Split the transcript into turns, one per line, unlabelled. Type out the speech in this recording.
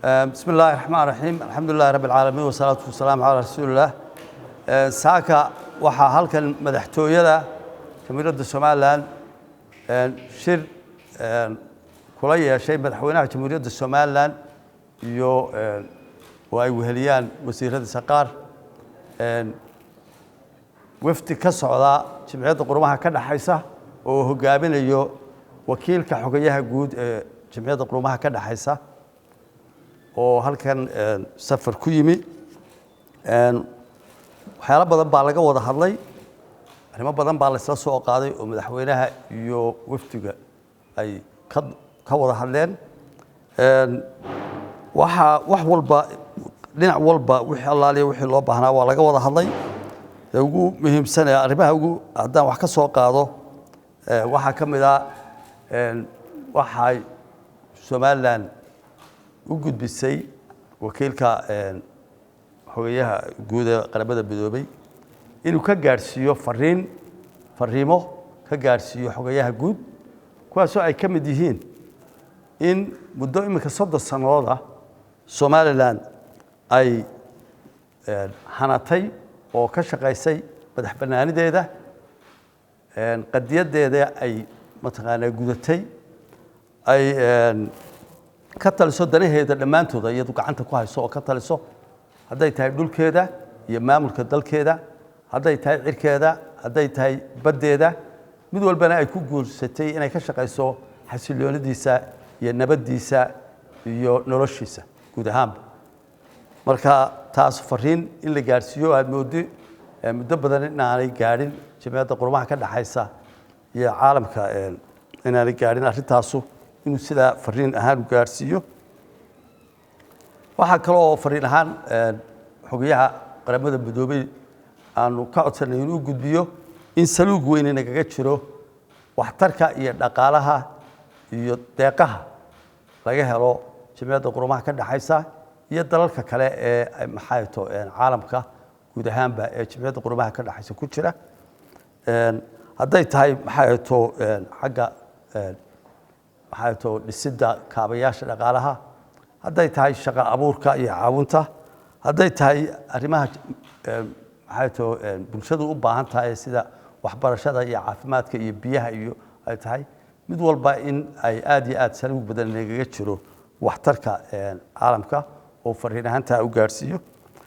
بسم الله الرحمن الرحيم الحمد لله رب العالمين والصلاة والسلام على رسول الله ساكا waxaa halkan madaxtooyada Jamhuuriyadda Soomaaliland shir kula yeeshay madaxweynaha Jamhuuriyadda Soomaaliland iyo ay weheliyaan wasiirada qaar wafdi ka socda Jamciyadda Qurumaha ka dhaxaysa oo hogaaminayo wakiilka xogayaha guud ee Jamciyadda Qurumaha ka dhaxaysa oo halkan safar ku yimi waxyaalo badan baa laga wada hadlay arrimo badan baa la isla soo qaaday oo madaxweynaha iyo wafdiga ay ka wada hadleen wax walba dhinac walba wixii allaaliya wixii loo baahnaa waa laga wada hadlay ugu muhiimsan arrimaha ugu haddaan wax ka soo qaado waxaa ka mid ah waxay Somaliland u gudbisay wakiilka xogayaha guud ee qaramada midoobay inuu ka gaarsiiyo fariimo ka gaarsiiyo xogayaha guud kuwaasoo ay ka mid yihiin in muddo imika 30 sanadood ah Somaliland ay hanatay oo ka shaqaysay madax banaanideeda qadiyadeeda ay mataqaanaa gudatay ay ka taliso danaheeda dhamaantooda iyadu gacanta ku hayso oo ka taliso hadday tahay dhulkeeda iyo maamulka dalkeeda hadday tahay cirkeeda hadday tahay badeeda mid walbana ay ku guursatay inay ka shaqayso xasiloonadiisa iyo nabadiisa iyo noloshiisa guud ahaan marka taas fariin in la gaarsiiyo aad muddo badan inaanay gaarin Jamciyadda Qurumaha ka dhaxaysa iyo caalamka inaanay gaarin arrintaasu inuu sida fariin ahaan u gaarsiiyo waxa kale oo fariin ahaan xogayaha qaramada midoobay aanu ka codsanay inuu gudbiyo in saluug weyn inaga jiro waxtarka iyo dhaqaalaha iyo deeqaha laga helo Jamciyadda Qurumaha ka dhaxaysa iyo dalalka kale ee maxayto caalamka guud ahaanba ee Jamciyadda Qurumaha ka dhaxaysa ku jira hadday tahay maxayto xagga maxayto dhisida kaabayaasha dhaqaalaha hadday tahay shaqo abuurka iyo caawinta hadday tahay arrimaha maxayto bulshadu u baahan tahay sida waxbarashada iyo caafimaadka iyo biyaha iyo ay tahay mid walba in ay aad iyo aad saluug badan inaga jiro waxtarka caalamka oo fariin ahaanta u gaarsiiyo